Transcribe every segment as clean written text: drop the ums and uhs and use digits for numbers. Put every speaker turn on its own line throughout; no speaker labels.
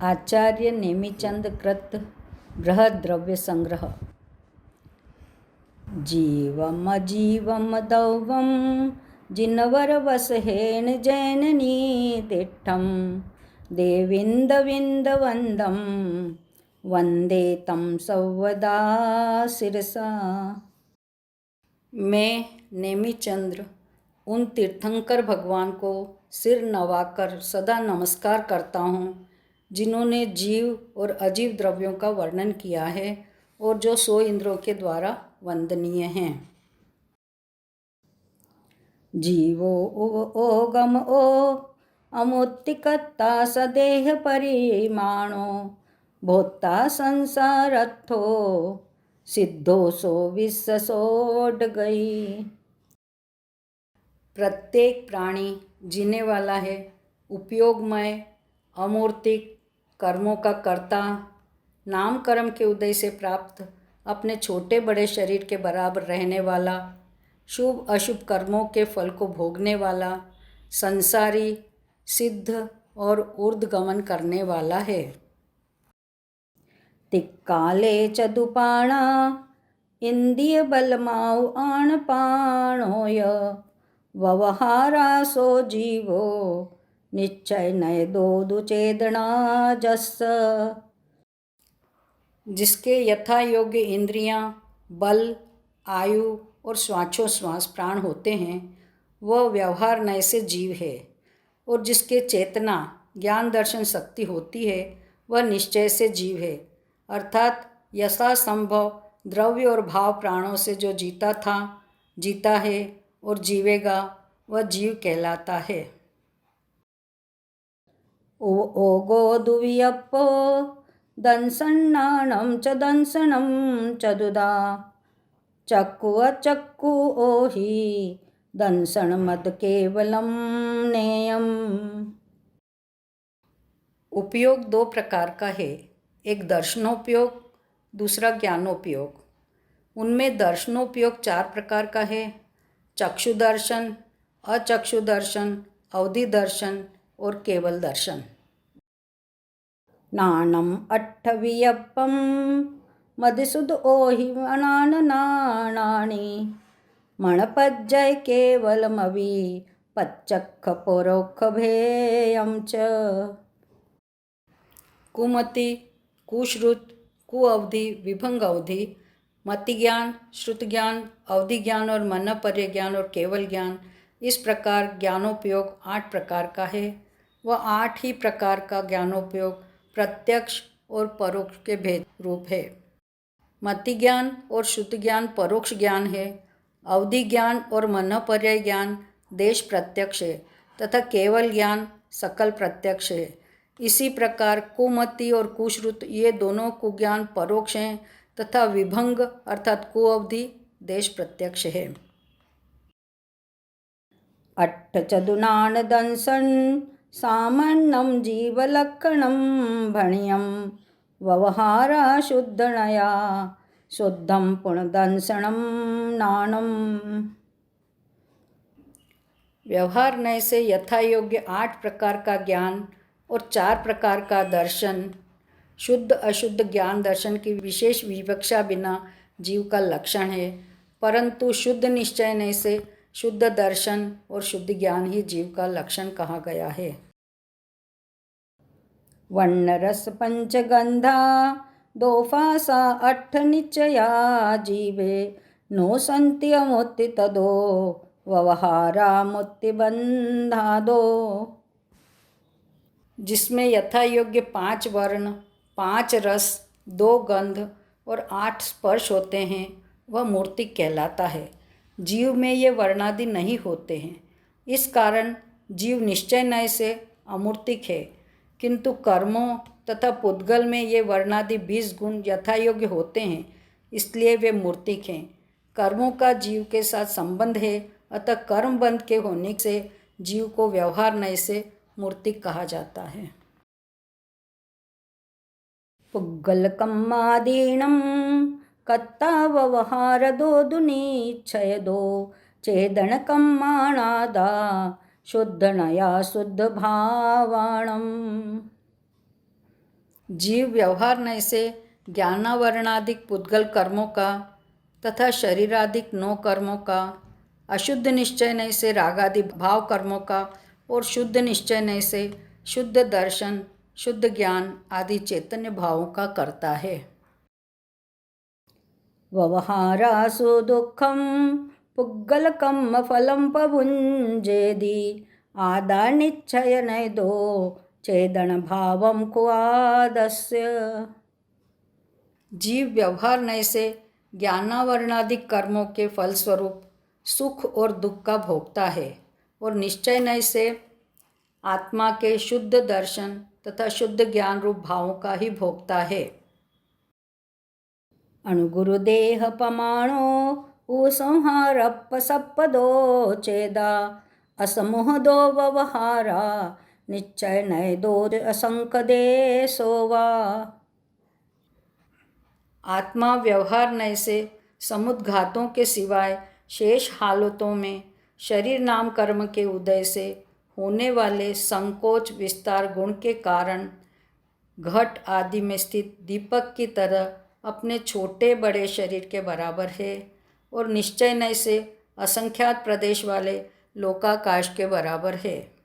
आचार्य नेमिचंद कृत बृहद द्रव्य संग्रह। जीवम अजीवम दौवम जिनवर वसहेन जैननी तिष्ठम देविंद वंदम वंदे तम सौवदा शिरसा। मैं नेमिचंद्र उन तीर्थंकर भगवान को सिर नवाकर सदा नमस्कार करता हूँ जिन्होंने जीव और अजीव द्रव्यों का वर्णन किया है और जो 100 इंद्रों के द्वारा वंदनीय हैं। जीवो ओगम ओ अमुत्तिकत्ता सदेह परिमाणो भोक्ता संसारत्थो सिद्धो सो विश्वसोड गई। प्रत्येक प्राणी जीने वाला है, उपयोगमय, अमूर्तिक, कर्मों का कर्ता, नाम कर्म के उदय से प्राप्त अपने छोटे बड़े शरीर के बराबर रहने वाला, शुभ अशुभ कर्मों के फल को भोगने वाला, संसारी, सिद्ध और ऊर्ध्वगमन करने वाला है। तिक्काले चदुपाणा इंद्रिय बलमाउ आण पाणोय व्यवहारासो जीवो निश्चय नय दो चेदना जस। जिसके यथा योग्य इंद्रियां, बल, आयु और श्वासोश्वास प्राण होते हैं वह व्यवहार नय से जीव है, और जिसके चेतना ज्ञान दर्शन शक्ति होती है वह निश्चय से जीव है, अर्थात यथासंभव द्रव्य और भाव प्राणों से जो जीता था, जीता है और जीवेगा वह जीव कहलाता है। ओगो दुवियप्पो दंसन्नानं च दंसनं चदुदा चक्कु अचक्कु ओहि दंसन मद केवलम नेयम। उपयोग 2 प्रकार का है, एक दर्शनोपयोग, दूसरा ज्ञानोपयोग। उनमें दर्शनोपयोग 4 प्रकार का है, चक्षु दर्शन, अचक्षु दर्शन, अवधि दर्शन और केवल दर्शन। नानम अट्ठवियप्पम मधुसूद ओहि अनान नानानि मणपज्जय केवलमवि पच्चक्ख परोक्ष भेयम च। कुमति, कुश्रुत, कुअवधि, विभंग अवधि, मति ज्ञान, श्रुत ज्ञान, अवधि ज्ञान और मनपर्य ज्ञान और केवल ज्ञान, इस प्रकार ज्ञानोपयोग 8 प्रकार का है। वह 8 ही प्रकार का ज्ञानोपयोग प्रत्यक्ष और परोक्ष के भेद रूप है। मति ज्ञान और श्रुत ज्ञान परोक्ष ज्ञान है, अवधि ज्ञान और मनपर्य ज्ञान देश प्रत्यक्ष है तथा केवल ज्ञान सकल प्रत्यक्ष है। इसी प्रकार कुमति और कुश्रुत ये दोनों कुज्ञान परोक्ष हैं तथा विभंग अर्थात कुअवधि देश प्रत्यक्ष है। अट्ठ चदुनान दंसन सामान्यम जीवलक्षणम भण्यम व्यवहारा शुद्धनया शुद्धम पुनर्दंसनम नानम। व्यवहार नय से यथा योग्य 8 प्रकार का ज्ञान और 4 प्रकार का दर्शन, शुद्ध अशुद्ध ज्ञान दर्शन की विशेष विवक्षा बिना जीव का लक्षण है, परंतु शुद्ध निश्चय नय से शुद्ध दर्शन और शुद्ध ज्ञान ही जीव का लक्षण कहा गया है। वर्ण रस पंचगंधा दोफासा 8 निश्चया जीवे नो संति अमुत्ति तदो व्यवहारा मुत्ति बंधादो। जिसमें यथा योग्य 5 वर्ण, 5 रस, 2 गंध और 8 स्पर्श होते हैं वह मूर्तिक कहलाता है। जीव में ये वर्णादि नहीं होते हैं, इस कारण जीव निश्चय नय से अमूर्तिक है, किंतु कर्मों तथा पुद्गल में ये वर्णादि 20 गुण यथा योग्य होते हैं, इसलिए वे मूर्तिक हैं। कर्मों का जीव के साथ संबंध है, अतः कर्मबंध के होने से जीव को व्यवहार नय से मूर्तिक कहा जाता है। पुग्गलकम्मादीनं कत्ता व्यवहार दो दुनिच्छय दो चेदनकम्माणादा शुद्धनया शुद्ध भावाणम। जीव व्यवहार नय से ज्ञानावरणादिक पुद्गल कर्मों का तथा शरीरादिक 9 कर्मों का, अशुद्ध निश्चय नय से रागादि भाव कर्मों का और शुद्ध निश्चय नय से शुद्ध दर्शन, शुद्ध ज्ञान आदि चैतन्य भावों का करता है। व्यवहारासु दुःखं पुग्गलकम्म फलं पभुञ्जेदि आदानिच्छय नैदो चेदन भावम कुआदस्य। जीव व्यवहार नय से ज्ञानावरणादिक कर्मों के फलस्वरूप सुख और दुख का भोगता है और निश्चय नय से आत्मा के शुद्ध दर्शन तथा शुद्ध ज्ञान रूप भावों का ही भोगता है। अणुगुरुदेह पमाणो उपसंहारपसपदो चेदा असमुहदो व्यवहारा निश्चय नैदो असंकदे सोवा। आत्मा व्यवहार नय से समुद्घातों के सिवाय शेष हालतों में शरीर नाम कर्म के उदय से होने वाले संकोच विस्तार गुण के कारण घट आदि में स्थित दीपक की तरह अपने छोटे बड़े शरीर के बराबर है और निश्चय नय से असंख्यात प्रदेश वाले लोकाकाश के बराबर है।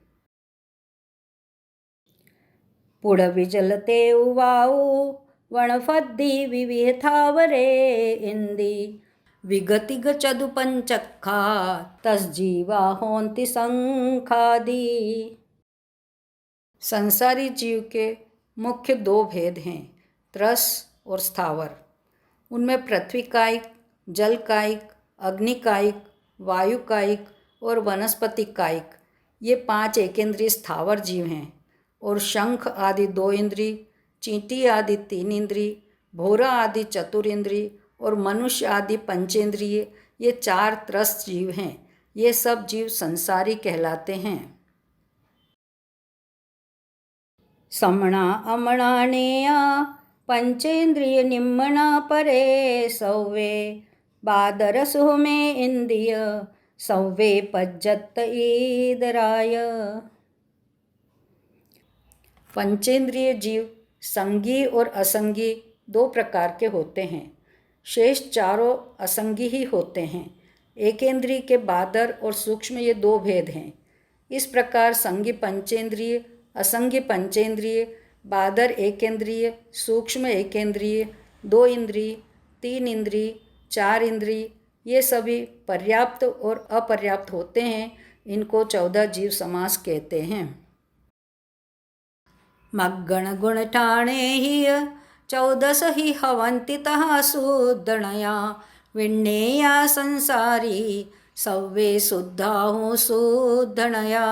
पुड़विजलते उवाऊ वणफद्दि विविथावरे इंदी विगतिग चदुपंचक्खा तस्जीवा होन्ति संखादि। संसारी जीव के मुख्य 2 भेद हैं, त्रस और स्थावर। उनमें पृथ्वी कायिक, जल कायिक, अग्नि कायिक, वायु कायिक और वनस्पति कायिक, ये 5 एकेंद्रीय स्थावर जीव हैं और शंख आदि 2 इंद्री, चींटी आदि 3 इंद्री, भोरा आदि 4 इंद्री और मनुष्य आदि 5 इंद्रिय, ये 4 त्रस्त जीव हैं। ये सब जीव संसारी कहलाते हैं। समणा अमणानेया पंचेन्द्रिय निम्मना परे सौवे बादरसो में इंद्रिय सौवे पज्जत ईदराय। पंचेंद्रिय जीव संगी और असंगी 2 प्रकार के होते हैं, शेष चारों असंगी ही होते हैं। एकेंद्रीय के बादर और सूक्ष्म ये 2 भेद हैं। इस प्रकार संगी पंचेंद्रिय, असंगी पंचेंद्रिय, बादर एकेंद्रीय, सूक्ष्म एकेंद्रीय, 2 इंद्रिय, 3 इंद्रिय, 4 इंद्रिय, ये सभी पर्याप्त और अपर्याप्त होते हैं। इनको 14 जीव समास कहते हैं। मग्गण गुण ठाणे ही 14 ही हवन्ति तः सुदणया विण्णेया संसारी सव्वे शुद्धा हूँ सुदणया।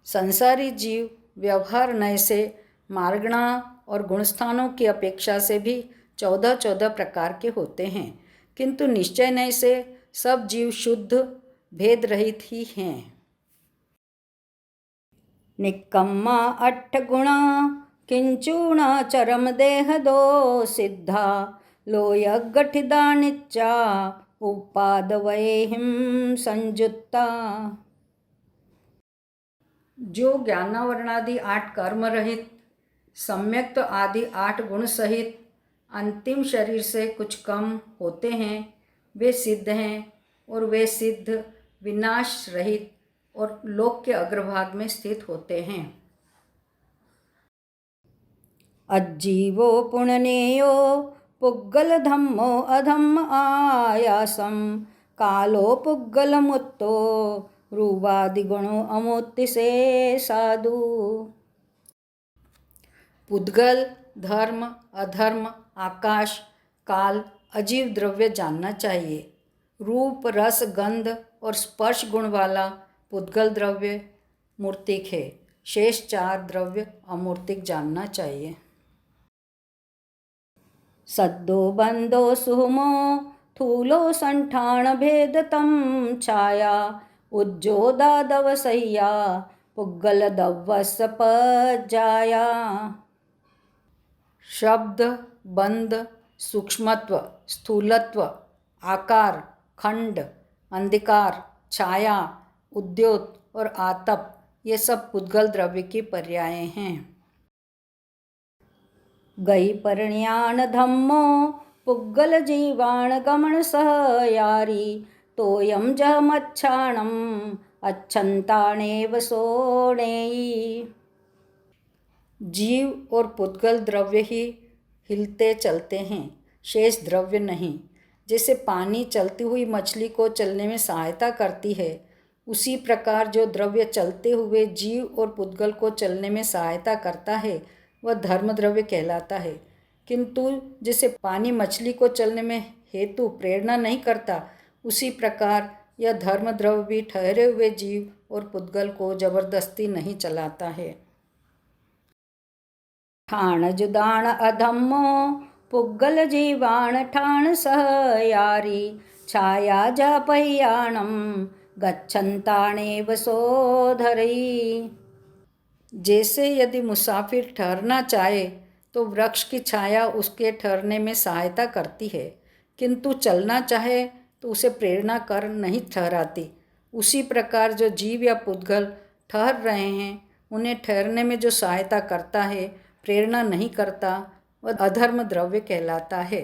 संसारी जीव व्यवहार नय से मार्गणा और गुणस्थानों की अपेक्षा से भी 14 प्रकार के होते हैं, किंतु निश्चय नय से सब जीव शुद्ध भेद रहित ही हैं। निक्कम्मा 8 गुणा किंचुणा चरम देह 2 सिद्धा लोय गठिदा निच्चा उपादवयहिम संयुक्ता। जो ज्ञानावरणादि 8 कर्म रहित, सम्यक्त आदि 8 गुण सहित अंतिम शरीर से कुछ कम होते हैं, वे सिद्ध हैं और वे सिद्ध विनाश रहित और लोक के अग्रभाग में स्थित होते हैं। अज्जीवो पुण्यनेयो पुग्गल धम्मो अधम्म आयासम कालो पुग्गल मुत्तो रूपादि गुणों अमोत्ति से साधु। पुद्गल, धर्म, अधर्म, आकाश, काल, अजीव द्रव्य जानना चाहिए। रूप, रस, गंध और स्पर्श गुण वाला पुद्गल द्रव्य मूर्तिक है। शेष 4 द्रव्य अमूर्तिक जानना चाहिए। सद्दो बंदो सुहमो थूलो संठान भेदतम छाया उज्जोदादव सह्या पुग्गल दव्वस पज्जाया। शब्द, बंध, सूक्ष्मत्व, स्थूलत्व, आकार, खंड, अंधकार, छाया, उद्योत और आतप, ये सब पुद्गल द्रव्य की पर्याय हैं। गई परिण्यान धम्मो पुग्गल जीवाण गमन सहयारी तोयम जह मच्छाणम अच्छंताणेव सोणेयी। जीव और पुद्गल द्रव्य ही हिलते चलते हैं, शेष द्रव्य नहीं। जैसे पानी चलती हुई मछली को चलने में सहायता करती है, उसी प्रकार जो द्रव्य चलते हुए जीव और पुद्गल को चलने में सहायता करता है वह धर्म द्रव्य कहलाता है। किंतु जैसे पानी मछली को चलने में हेतु प्रेरणा नहीं करता, उसी प्रकार यह धर्म द्रव्य भी ठहरे हुए जीव और पुद्गल को जबरदस्ती नहीं चलाता है। ठाण जुदाण अधम्मो पुग्गल जीवाण ठाण सहयारी छाया जपय्याणम गच्छन्ताणेव सोधरई। जैसे यदि मुसाफिर ठहरना चाहे तो वृक्ष की छाया उसके ठहरने में सहायता करती है, किंतु चलना चाहे तो उसे प्रेरणा कर नहीं ठहराती। उसी प्रकार जो जीव या पुद्गल ठहर रहे हैं, उन्हें ठहरने में जो सहायता करता है, प्रेरणा नहीं करता, वह अधर्म द्रव्य कहलाता है।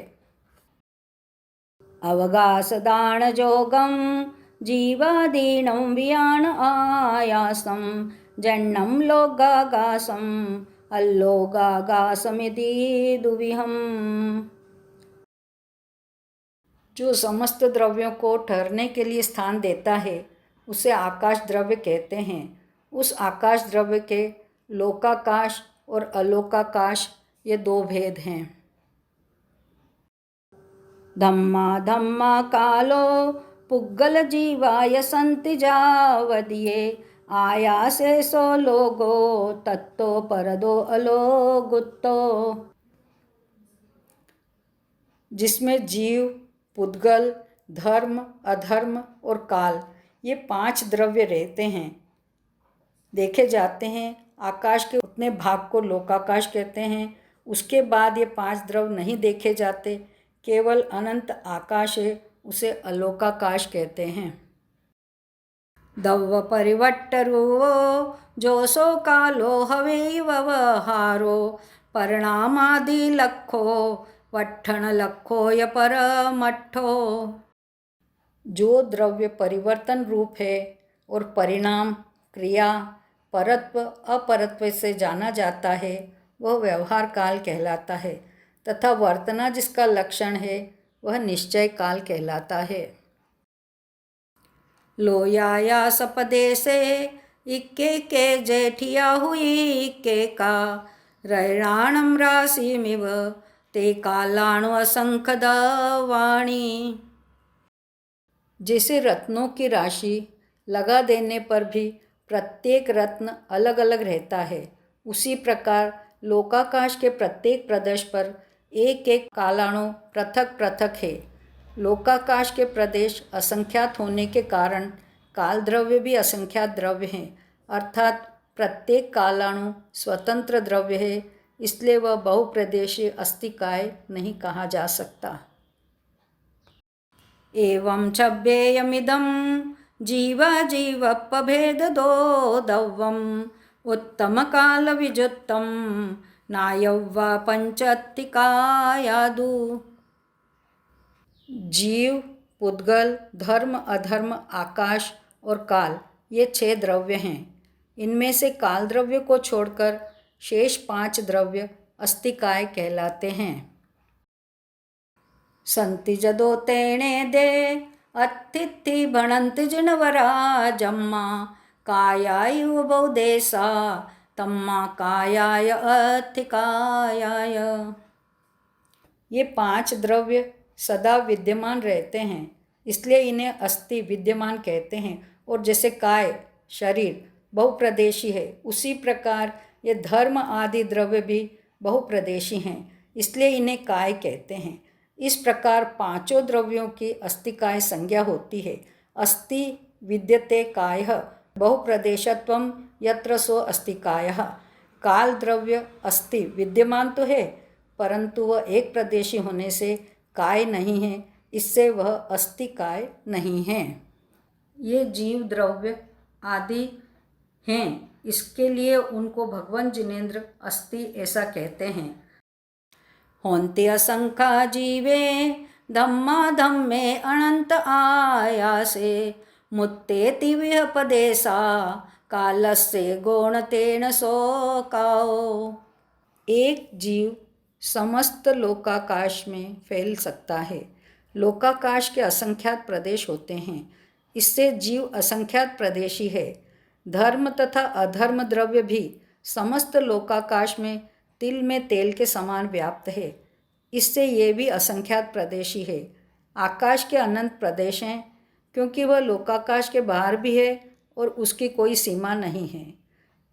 अवगासदान जोगम जीवादीनं वियान आयासं जन्नं लोगागासं अल्लोगागासमिति दुविहम्। जो समस्त द्रव्यों को ठहरने के लिए स्थान देता है, उसे आकाश द्रव्य कहते हैं। उस आकाश द्रव्य के लोकाकाश और अलोकाकाश ये दो भेद हैं। धम्मा धम्मा कालो पुग्गल जीवाय संति जावदिये आयासे सो लोगो तत्तो परदो अलोगुत्तो। जिसमें जीव, पुद्गल, धर्म, अधर्म और काल ये 5 द्रव्य रहते हैं, देखे जाते हैं। आकाश के उतने भाग को लोकाकाश कहते हैं। उसके बाद ये 5 द्रव्य नहीं देखे जाते, केवल अनंत आकाश है, उसे अलोकाकाश कहते हैं। दव्व परिवट्टरुवो जोसो कालो हवे व्यवहारो परिणामादि लखो वट्ठण लखो य परमट्ठो। जो द्रव्य परिवर्तन रूप है और परिणाम, क्रिया, परत्व, अपरत्व से जाना जाता है, वह व्यवहार काल कहलाता है, तथा वर्तना जिसका लक्षण है वह निश्चय काल कहलाता है। लोयाया सपदे से इक्के के जेठिया हुई इक्के का रैणाणम राशिमिव ते कालाणु असंख्य वाणी। जैसे रत्नों की राशि लगा देने पर भी प्रत्येक रत्न अलग अलग रहता है, उसी प्रकार लोकाकाश के प्रत्येक प्रदेश पर एक एक कालाणु पृथक पृथक है। लोकाकाश के प्रदेश असंख्यात होने के कारण काल द्रव्य भी असंख्यात द्रव्य हैं, अर्थात प्रत्येक कालाणु स्वतंत्र द्रव्य है, इसलिए वह बहुप्रदेशीय अस्तिकाय नहीं कहा जा सकता। एवं छव्येयमिदं जीवपभेदो दव्वम् उत्तम काल विजुत्तम नायव्वा पंचत्तिकायादु। जीव, पुद्गल, धर्म, अधर्म, आकाश और काल ये 6 द्रव्य हैं। इनमें से काल द्रव्य को छोड़कर शेष 5 द्रव्य अस्तिकाय कहलाते हैं। संति जदो तेणे दे अतिथि भणंति जिनवरा जम्मा कायाय बहुदेशा तम्मा कायाय अथिकायाय। ये 5 द्रव्य सदा विद्यमान रहते हैं, इसलिए इन्हें अस्थि विद्यमान कहते हैं। और जैसे काय शरीर बहुप्रदेशी है, उसी प्रकार ये धर्म आदि द्रव्य भी बहुप्रदेशी हैं, इसलिए इन्हें काय कहते हैं। इस प्रकार 5 द्रव्यों की अस्तिकाय संज्ञा होती है। अस्ति विद्यते कायः बहुप्रदेशत्वं यत्र सो अस्तिकायः। काल द्रव्य अस्ति विद्यमान तो है, परंतु वह एक प्रदेशी होने से काय नहीं है, इससे वह अस्तिकाय नहीं है। ये जीव द्रव्य आदि हैं, इसके लिए उनको भगवान जिनेन्द्र अस्ति ऐसा कहते हैं। होन्ते असंख्या जीवे धम्मा धम्मे अनंत आयासे मुत्तेति विहपदेसा कालस्य गोणतेन शोकाओ। एक जीव समस्त लोकाकाश में फैल सकता है। लोकाकाश के असंख्यात प्रदेश होते हैं, इससे जीव असंख्यात प्रदेशी है। धर्म तथा अधर्म द्रव्य भी समस्त लोकाकाश में तिल में तेल के समान व्याप्त है, इससे ये भी असंख्यात प्रदेशी है। आकाश के अनंत प्रदेश हैं, क्योंकि वह लोकाकाश के बाहर भी है और उसकी कोई सीमा नहीं है।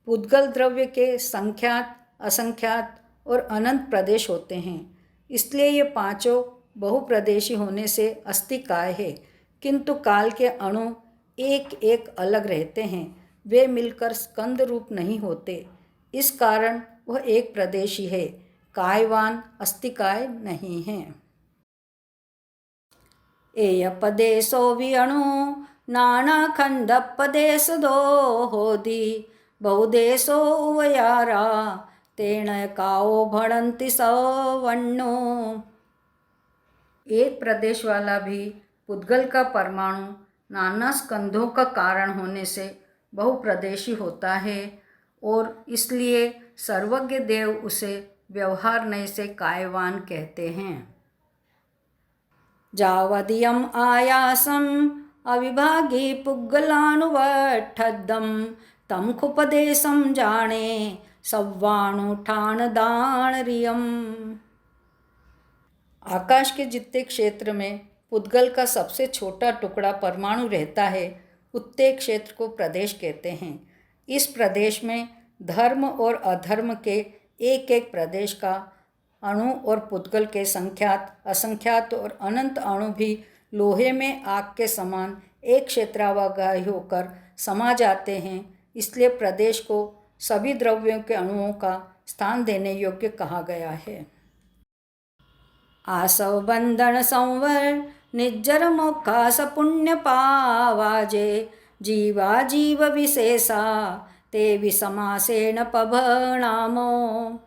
पुद्गल द्रव्य के संख्यात, असंख्यात और अनंत प्रदेश होते हैं, इसलिए ये पांचों बहुप्रदेशी होने से अस्तिकाय है। किंतु काल के अणु एक एक अलग रहते हैं, वे मिलकर स्कंद रूप नहीं होते, इस कारण वह एक प्रदेशी है, कायवान अस्तिकाय नहीं है। एयपदेशो विअणु नानाखंडपदेश दो होदी बहुदेशो उवयारा तेण काओ भणंति सवन्नो। एक प्रदेश वाला भी पुद्गल का परमाणु नाना स्कंधों का कारण होने से बहुप्रदेशी होता है और इसलिए सर्वज्ञ देव उसे व्यवहार नय से कायवान कहते हैं। जावदियम आयासम अविभागी पुग्गलानुवठद्दम तम खुपदेशम जाने सव्वाणु ठान दाणरियम। आकाश के जितने क्षेत्र में पुद्गल का सबसे छोटा टुकड़ा परमाणु रहता है, उतने क्षेत्र को प्रदेश कहते हैं। इस प्रदेश में धर्म और अधर्म के एक एक प्रदेश का अणु और पुद्गल के संख्यात, असंख्यात और अनंत अणु भी लोहे में आग के समान एक क्षेत्रावगाही होकर समा जाते हैं, इसलिए प्रदेश को सभी द्रव्यों के अणुओं का स्थान देने योग्य कहा गया है। आसव बंधन संवर निज्जर मोक्षास पुण्य पावाजे जीवा जीव विशेषा ते विसमासेन पभणामो।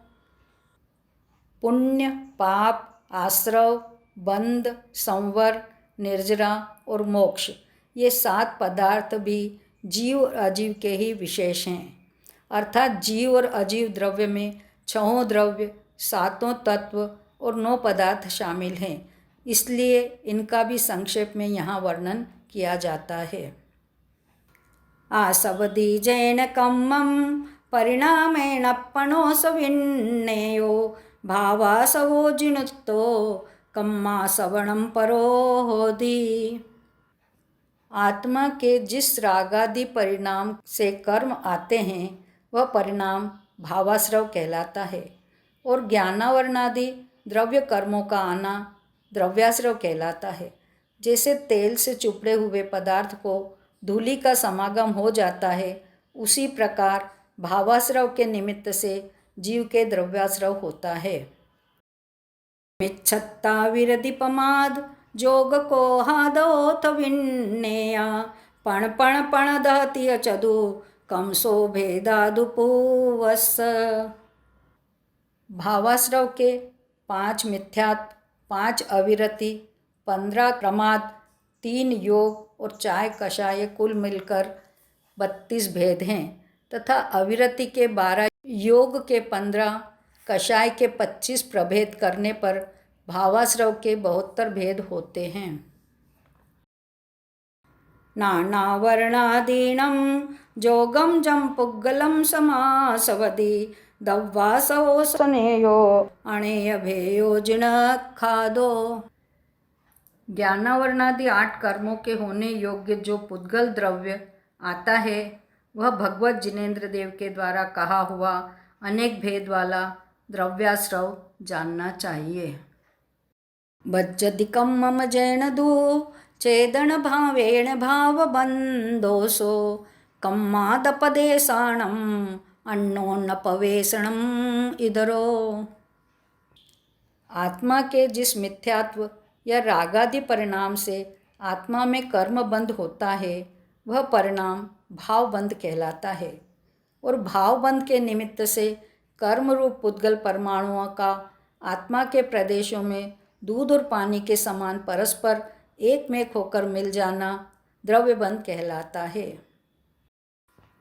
पुण्य, पाप, आश्रव, बंध, संवर, निर्जरा और मोक्ष, ये 7 पदार्थ भी जीव और अजीव के ही विशेष हैं। अर्थात जीव और अजीव द्रव्य में 6 द्रव्य, 7 तत्व और 9 पदार्थ शामिल हैं, इसलिए इनका भी संक्षेप में यहाँ वर्णन किया जाता है। आसवदी जैन कम्मं परिणामेणप्पणोस विन्नेयो भावासवो जिनुत्तो कम्मा सवणम परो होदी। आत्मा के जिस रागादि परिणाम से कर्म आते हैं, वह परिणाम भावाश्रव कहलाता है और ज्ञानावरणादि द्रव्य कर्मों का आना द्रव्याश्रव कहलाता है। जैसे तेल से चुपड़े हुए पदार्थ को धूलि का समागम हो जाता है, उसी प्रकार भावाश्रव के निमित्त से जीव के द्रव्याश्रव होता है। मिच्छत्ता विरदिपमाद जोग को हादोथ विन्नेया पण पण पण दहति अचदु कमसो भेदादुपुवस। भावाश्रव के 5 मिथ्यात्व, 5 अविरति, 15 प्रमाद, 3 योग और 4 कषाय कुल मिलकर 32 भेद हैं तथा अविरति के 12, योग के 15, कषाय के 25 प्रभेद करने पर भावाश्रव के 72 भेद होते हैं। नानावर्णादीनं जोगम जम पुग्गलम समासवदी दव्वासवो सनेयो अणेय भेयो जिन खादो। ज्ञानावर्णादि 8 कर्मों के होने योग्य जो पुद्गल द्रव्य आता है, वह भगवत जिनेन्द्र देव के द्वारा कहा हुआ अनेक भेद वाला द्रव्याश्रव जानना चाहिए। बज्जदिकं मम जैन दू चेदन भावेण भावबन्धोसो कम्मादपदेशाणम् अन्नोन्नपवेशणम् इदरो। आत्मा के जिस मिथ्यात्व या रागादि परिणाम से आत्मा में कर्म बंध होता है, वह परिणाम भावबंध कहलाता है और भावबंध के निमित्त से कर्म रूप पुद्गल परमाणुओं का आत्मा के प्रदेशों में दूध और पानी के समान परस्पर एक में होकर मिल जाना द्रव्य बंध कहलाता है।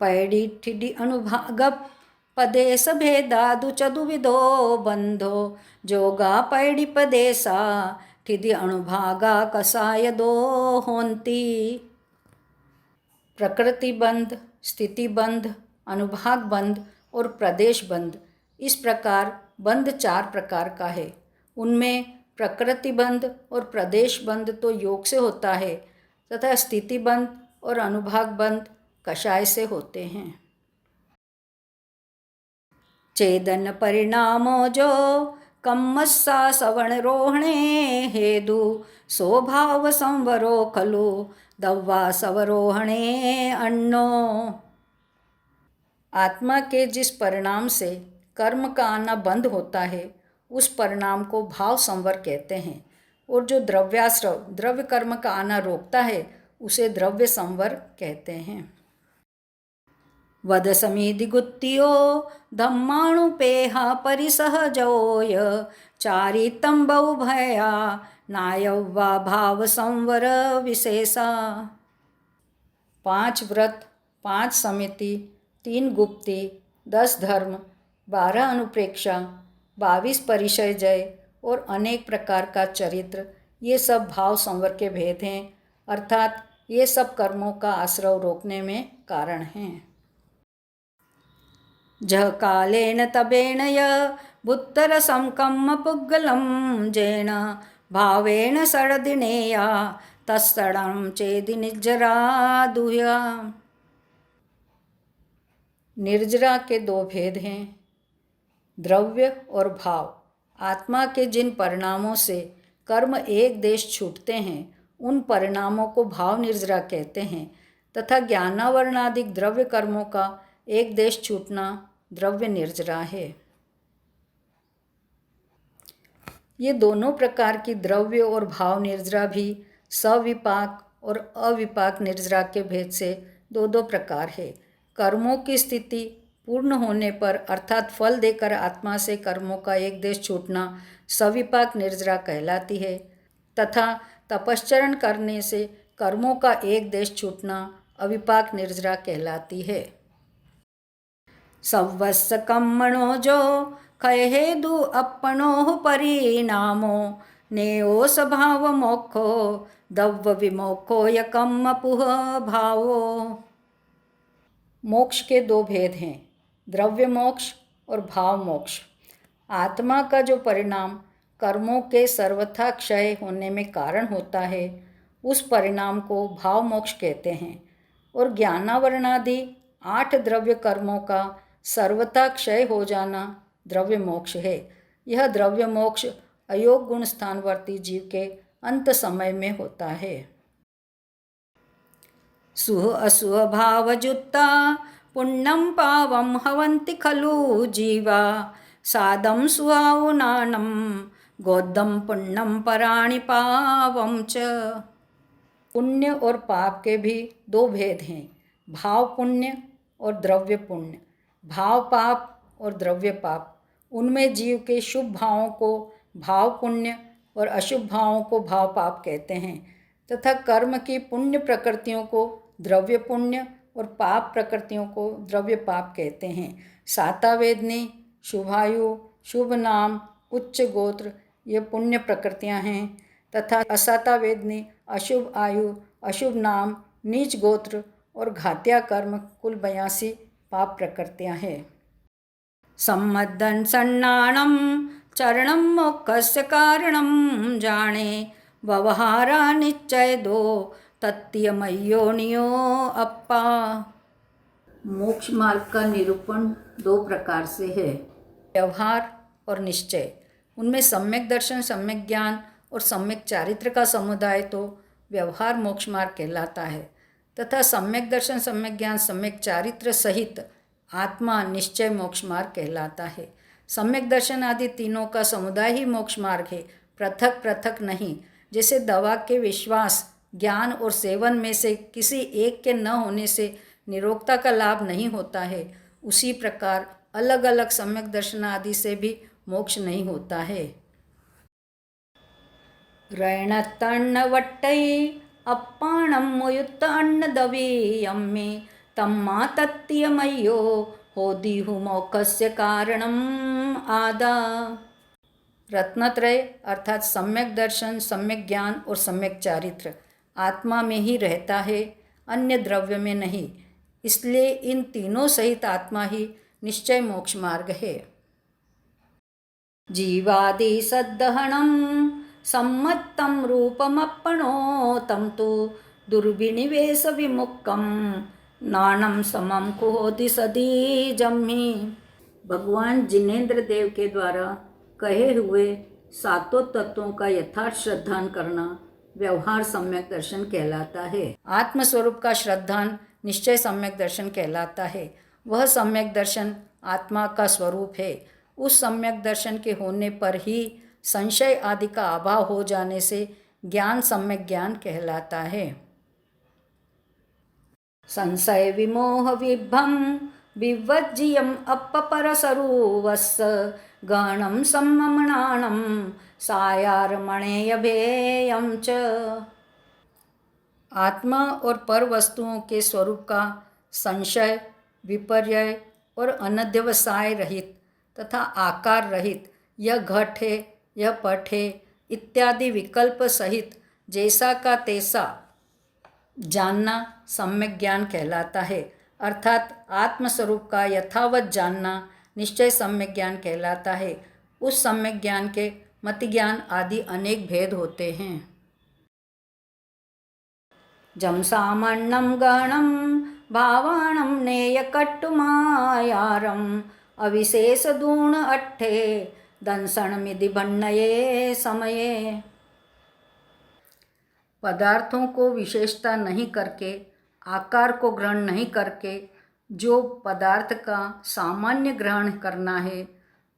पैडी ठिडी अनुभाग पदेश भेदादु चतुविधो बंधो जोगा पैडी पदेशा ठिदी अणुभागा कसाय दो होंती। प्रकृति बंध, स्थिति बंध, अनुभाग बंध और प्रदेश बंध, इस प्रकार बंध 4 प्रकार का है। उनमें प्रकृति बंध और प्रदेश बंध तो योग से होता है तथा स्थिति बंध और अनुभाग बंध कषाय से होते हैं। चेदन परिणामो जो कम्मस्सा सवर्ण रोहणे हेदु स्वभाव संवरो खलु दव्वा सवरोहणे अन्नो। आत्मा के जिस परिणाम से कर्म का आना बंद होता है उस परिणाम को भाव संवर कहते हैं, और जो द्रव्याश्रव द्रव्य कर्म का आना रोकता है उसे द्रव्य संवर कहते हैं। वद समीधि गुत्तियो धम्माणुपेहा परिसहजोय चारितं बहुभया नायव्वा भाव संवर विशेषा। 5 व्रत, 5 समिति, 3 गुप्ति, 10 धर्म, 12 अनुप्रेक्षा, 22 परिचय जय और अनेक प्रकार का चरित्र, ये सब भाव संवर के भेद हैं, अर्थात ये सब कर्मों का आश्रव रोकने में कारण हैं। जह कालेन तबेन य बुत्तर समकम्म पुग्गलं जेन भावेन षड्दिनेया तत्सडं चेदि निर्जरा दुह्या। निर्जरा के 2 भेद हैं, द्रव्य और भाव। आत्मा के जिन परिणामों से कर्म एक देश छूटते हैं उन परिणामों को भाव निर्जरा कहते हैं, तथा ज्ञानावरणादिक द्रव्य कर्मों का एक देश छूटना द्रव्य निर्जरा है। ये दोनों प्रकार की द्रव्य और भाव निर्जरा भी सविपाक और अविपाक निर्जरा के भेद से 2 प्रकार है। कर्मों की स्थिति पूर्ण होने पर अर्थात फल देकर आत्मा से कर्मों का एक देश छूटना सविपाक निर्जरा कहलाती है, तथा तपश्चरण करने से कर्मों का एक देश छूटना अविपाक निर्जरा कहलाती है। सवस्स कम्मणो जो खयहेदु अपनो परिणामो नेयो स्वभाव मोक्षो दव्व विमोक्षो यकम्म पुह भावो। मोक्ष के 2 भेद हैं, द्रव्य मोक्ष और भाव मोक्ष। आत्मा का जो परिणाम कर्मों के सर्वथा क्षय होने में कारण होता है उस परिणाम को भाव मोक्ष कहते हैं, और ज्ञानावरणादि 8 द्रव्य कर्मों का सर्वथा क्षय हो जाना द्रव्य मोक्ष है। यह द्रव्य मोक्ष अयोग गुण स्थानवर्ती जीव के अंत समय में होता है। सुह असुह भावजुत्ता पुण्यं पावं हवन्ति खलु जीवा सादं सुहावनानं गोदं पुण्यं पराणि पावं च। पुण्य और पाप के भी 2 भेद हैं, भाव पुण्य और द्रव्य पुण्य। भाव पाप और द्रव्य पाप, उनमें जीव के शुभ भावों को भाव पुण्य और अशुभ भावों को भाव पाप कहते हैं, तथा कर्म की पुण्य प्रकृतियों को द्रव्य पुण्य और पाप प्रकृतियों को द्रव्य पाप कहते हैं। सातावेदनी, शुभायु, शुभ नाम, उच्च गोत्र ये पुण्य प्रकृतियां हैं, तथा असातावेदनी, अशुभ आयु, अशुभ नाम, नीच गोत्र और घात्या कर्म कुल 82 पाप प्रकृतियां हैं। सम्मदन सन्नाणं चरणं मोक्षस्य कारणं जाने व्यवहारा निश्चय दो तत्यमयोनियो अप्पा। मोक्ष मार्ग का निरूपण 2 प्रकार से है, व्यवहार और निश्चय। उनमें सम्यक दर्शन, सम्यक ज्ञान और सम्यक चारित्र का समुदाय तो व्यवहार मोक्ष मार्ग कहलाता है, तथा सम्यक दर्शन, सम्यक ज्ञान, सम्यक चारित्र सहित आत्मा निश्चय मोक्ष मार्ग कहलाता है। सम्यक दर्शन आदि तीनों का समुदाय ही मोक्ष मार्ग है, पृथक पृथक नहीं। जैसे दवा के विश्वास, ज्ञान और सेवन में से किसी एक के न होने से निरोगता का लाभ नहीं होता है, उसी प्रकार अलग अलग सम्यक दर्शन आदि से भी मोक्ष नहीं होता है। रैणत्तण्णवट्टै अप्पाणं मुयुक्त अन्नदवीयम्मे तम्मा तत्तियमय्यो होदिहु मोक्षस्य कारणम् आदा। रत्नत्रय अर्थात सम्यक दर्शन, सम्यक ज्ञान और सम्यक चारित्र आत्मा में ही रहता है, अन्य द्रव्य में नहीं। इसलिए इन तीनों सहित आत्मा ही निश्चय मोक्ष मार्ग है। जीवादि सद्दहनं सम्मत्तं रूपमप्पणोतं तु दुर्विनिवेश विमुक्तं नानं समं कुहोति सदीजम्हि। भगवान जिनेन्द्र देव के द्वारा कहे हुए सातों तत्वों का यथार्थ श्रद्धान करना व्यवहार सम्यक दर्शन कहलाता है। आत्मस्वरूप का श्रद्धान निश्चय सम्यक दर्शन कहलाता है। वह सम्यक दर्शन आत्मा का स्वरूप है। उस सम्यक दर्शन के होने पर ही संशय आदि का अभाव हो जाने से ज्ञान सम्यक ज्ञान कहलाता है। संशय विमोह विभ्रम विवज्जियम अपपरसरुवस्स गहनं सम्ममनानं सायारमणेयभेयं च। आत्मा और पर वस्तुओं के स्वरूप का संशय, विपर्यय और अनध्यवसाय रहित तथा आकार रहित यह घट है, यह पट है इत्यादि विकल्प सहित जैसा का तैसा जानना सम्यक ज्ञान कहलाता है। अर्थात आत्मस्वरूप का यथावत जानना निश्चय सम्यक ज्ञान कहलाता है। उस सम्यक ज्ञान के मति ज्ञान आदि अनेक भेद होते हैं। जम सामान्यम गहनम भावाणम नेयकट्टुमायारम अविशेष दूण अट्ठे दंसनमिधि भन्नये समये। पदार्थों को विशेषता नहीं करके, आकार को ग्रहण नहीं करके जो पदार्थ का सामान्य ग्रहण करना है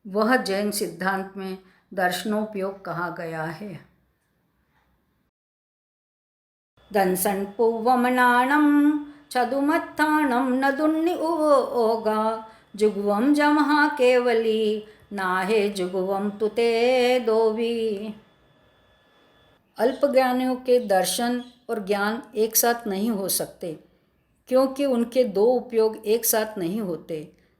वह जैन सिद्धांत में दर्शनोपयोग कहा गया है। दंसन पुव्वमनानं छदुमत्थानं नदुन्नि उवोगा जुगवम जमहा केवली नाहे जुगवम तुते दोवी। अल्पज्ञानियों के दर्शन और ज्ञान एक साथ नहीं हो सकते क्योंकि उनके दो उपयोग एक साथ नहीं होते।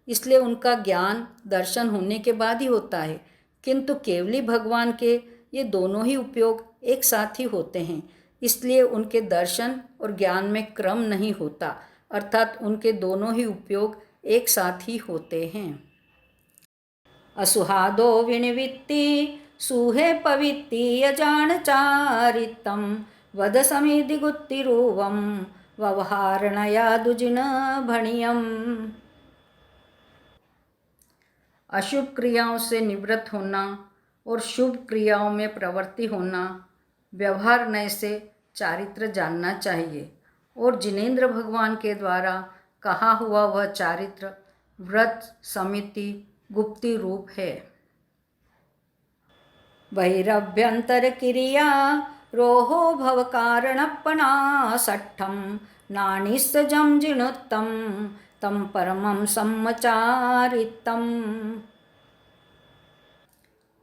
इसलिए उनका ज्ञान दर्शन होने के बाद ही होता है, किंतु केवली भगवान के ये दोनों ही उपयोग एक साथ ही होते हैं। इसलिए उनके दर्शन और ज्ञान में क्रम नहीं होता, अर्थात उनके दोनों ही उपयोग एक साथ ही होते हैं। असुहादो विनिवित्ति सुहे पवित्ति यजान चारितं वद समिधि गुत्तिरुवं व्यवहारणया दुजिन भणियम। अशुभ क्रियाओं से निवृत्त होना और शुभ क्रियाओं में प्रवृत्ति होना व्यवहार नय से चारित्र जानना चाहिए। और जिनेन्द्र भगवान के द्वारा कहा हुआ वह चारित्र व्रत, समिति, गुप्ति रूप है। बहिरभ्यंतर क्रिया रोहो भव कारणपना सट्ठम नानिस्सजम जिनोत्तम तम परमं सम्मचारितम।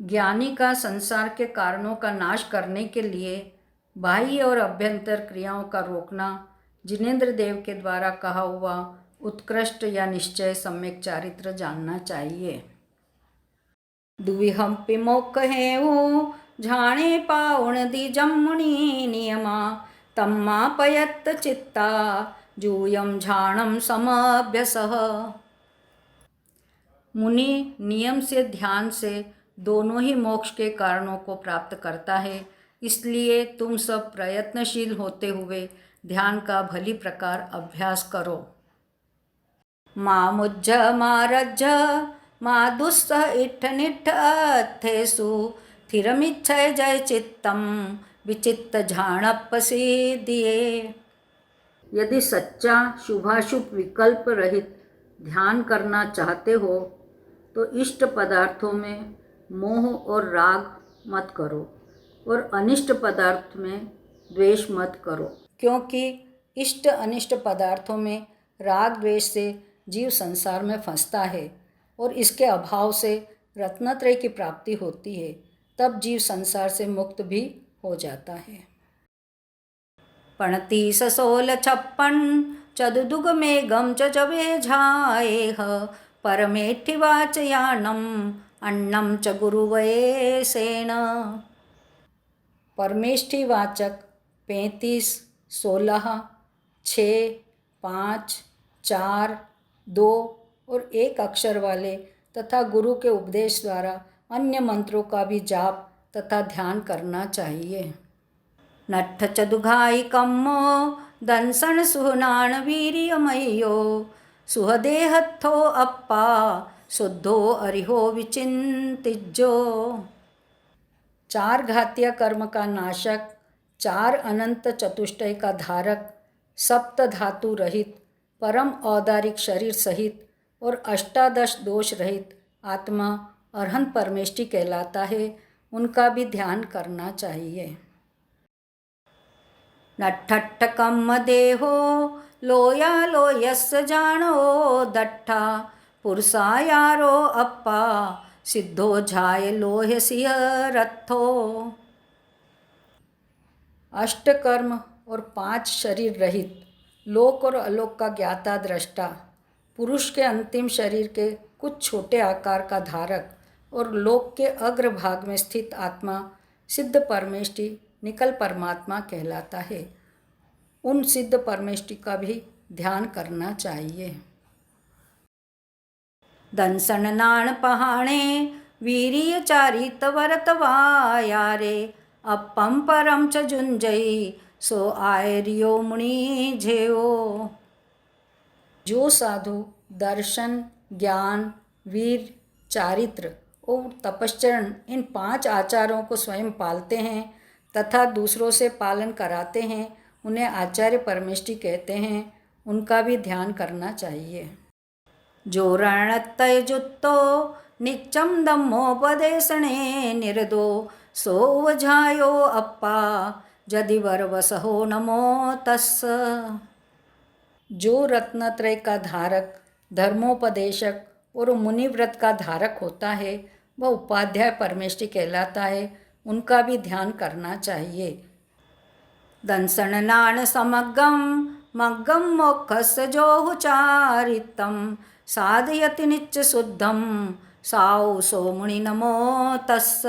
ज्ञानी का संसार के कारणों का नाश करने के लिए बाह्य और अभ्यंतर क्रियाओं का रोकना जिनेन्द्र देव के द्वारा कहा हुआ उत्कृष्ट या निश्चय सम्यक चारित्र जानना चाहिए। दुविहंपि मोक्ष हेऊ झाणे पाउण दी जम्मुनी नियमा तम्मापयत्त चित्ता जूयम झाणम समभ्यसः। मुनि नियम से ध्यान से दोनों ही मोक्ष के कारणों को प्राप्त करता है। इसलिए तुम सब प्रयत्नशील होते हुए ध्यान का भली प्रकार अभ्यास करो। मामुज्झ मारज्झ मादुस्सह इट्ठनिट्ठ अर्थेषु स्थिरमिच्छय जय चित्तम विचित्त झाणप्पसिद्धिये। यदि सच्चा शुभाशुभ विकल्प रहित ध्यान करना चाहते हो तो इष्ट पदार्थों में मोह और राग मत करो और अनिष्ट पदार्थ में द्वेष मत करो, क्योंकि इष्ट अनिष्ट पदार्थों में राग द्वेष से जीव संसार में फंसता है और इसके अभाव से रत्नत्रय की प्राप्ति होती है, तब जीव संसार से मुक्त भी हो जाता है। 35 चदुदुग में गम चवे झाएह परमेठि वाचयानम अन्नम च गुरुवये सेन। परमेष्ठि वाचक 35, 16, 6, 5, 4, 2 और 1 अक्षर वाले तथा गुरु के उपदेश द्वारा अन्य मंत्रों का भी जाप तथा ध्यान करना चाहिए। नट्ठ चदुघाई कम्मो दंसन सुहनान वीर्यमयो सुहदेहत्थो अप्पा शुद्धो अरिहो विचिंतिजो। 4 घातीय कर्म का नाशक, 4 अनंत चतुष्टय का धारक, सप्त धातु रहित, परम औदारिक शरीर सहित और 18 दोष रहित आत्मा अरहंत परमेष्टि कहलाता है। उनका भी ध्यान करना चाहिए। नट्ठट्ठ कम्म देहो लोया लोयस्य जानो दट्ठा पुरुषायारो अप्पा सिद्धो झाय लोह सिंह रथो। 8 कर्म और 5 शरीर रहित, लोक और अलोक का ज्ञाता दृष्टा, पुरुष के अंतिम शरीर के कुछ छोटे आकार का धारक और लोक के अग्रभाग में स्थित आत्मा सिद्ध परमेष्टि निकल परमात्मा कहलाता है। उन सिद्ध परमेष्टि का भी ध्यान करना चाहिए। दंसन नाण पहाणे वीर्य चारित वरत वायारे अपम परम च जुंजई सो आयरियो मुनि झेओ। जो साधु दर्शन, ज्ञान, वीर, चारित्र और तपश्चरण इन 5 आचारों को स्वयं पालते हैं तथा दूसरों से पालन कराते हैं, उन्हें आचार्य परमेष्टि कहते हैं। उनका भी ध्यान करना चाहिए। जो रणत्तय जुत्तो निच्चम दम्मोपदेशने निर्दो सोवझायो अप्पा यदि वरवसहो नमो तस्स। जो रत्नत्रय का धारक, धर्मोपदेशक और मुनिव्रत का धारक होता है, वह उपाध्याय परमेष्टि कहलाता है। उनका भी ध्यान करना चाहिए। दंसन नाण समग्गम मग्गम मोक्षस जोहु चारितम साधयति निच्च शुद्धम साउ सो मुनि नमो तस्स।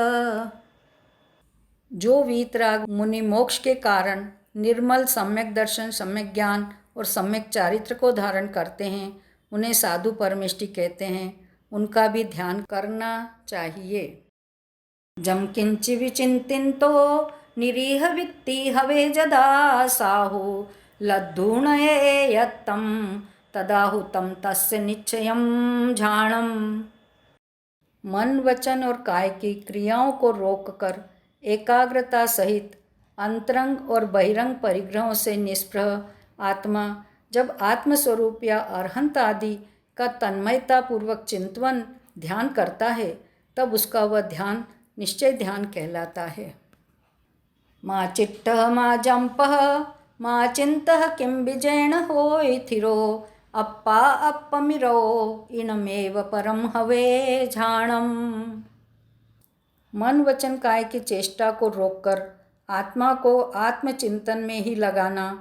जो वीतराग मुनि मोक्ष के कारण निर्मल सम्यक दर्शन, सम्यक ज्ञान और सम्यक चारित्र को धारण करते हैं, उन्हें साधु परमेष्टि कहते हैं। उनका भी ध्यान करना चाहिए। जम किंचि विचिंतितो निरीह वित्ति हवे जदा साहु लद्धूणये यत्तं तदाहुतं तस्य निश्चयं झाणम। मन, वचन और काय की क्रियाओं को रोककर एकाग्रता सहित अंतरंग और बहिरंग परिग्रहों से निष्प्रह आत्मा जब आत्मस्वरूप या अरहंत आदि का तन्मयता पूर्वक चिंतन ध्यान करता है, तब उसका वह ध्यान निश्चय ध्यान कहलाता है। मा चिट्टः मा जंपः मा चिंतः किं विजयेन होय थिरो अप्पा अप्पमिरो इनमेव परम हवे झाणम। मन, वचन, काय की चेष्टा को रोककर आत्मा को आत्मचिंतन में ही लगाना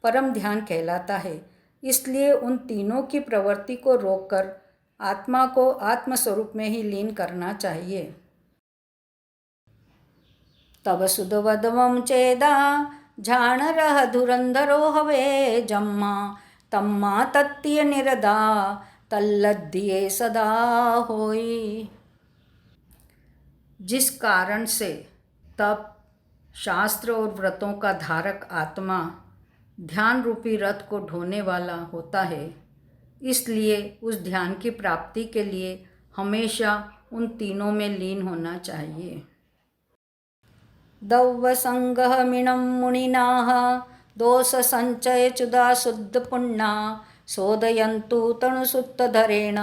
परम ध्यान कहलाता है। इसलिए उन तीनों की प्रवृत्ति को रोककर आत्मा को आत्मस्वरूप में ही लीन करना चाहिए। तब सुदवदवम चेदा झाणरह धुरंधरो हवे जम्मा तम्मा तत्तीय निरदा तल्लद्दिये सदा होई। जिस कारण से तप, शास्त्र और व्रतों का धारक आत्मा ध्यान रूपी रथ को ढोने वाला होता है, इसलिए उस ध्यान की प्राप्ति के लिए हमेशा उन तीनों में लीन होना चाहिए। दव्व संगह मिणम मुनिनाः दोष संचय चुदा शुद्ध पुण्या सोदयन्तु तणुसुत्तधरेण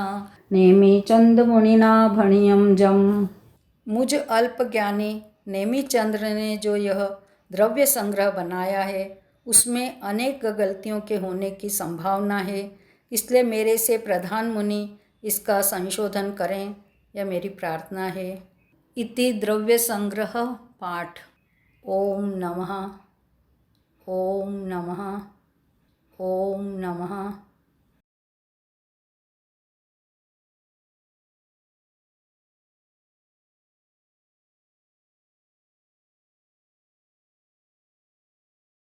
नेमि चंद मुनिना भणियम जम। मुझ अल्प ज्ञानी नेमि चंद्र ने जो यह द्रव्य संग्रह बनाया है, उसमें अनेक गलतियों के होने की संभावना है। इसलिए मेरे से प्रधान मुनि इसका संशोधन करें यह मेरी प्रार्थना है। इति द्रव्य संग्रह पाठ। ओम नमः, ओम नमः, ओम नमः।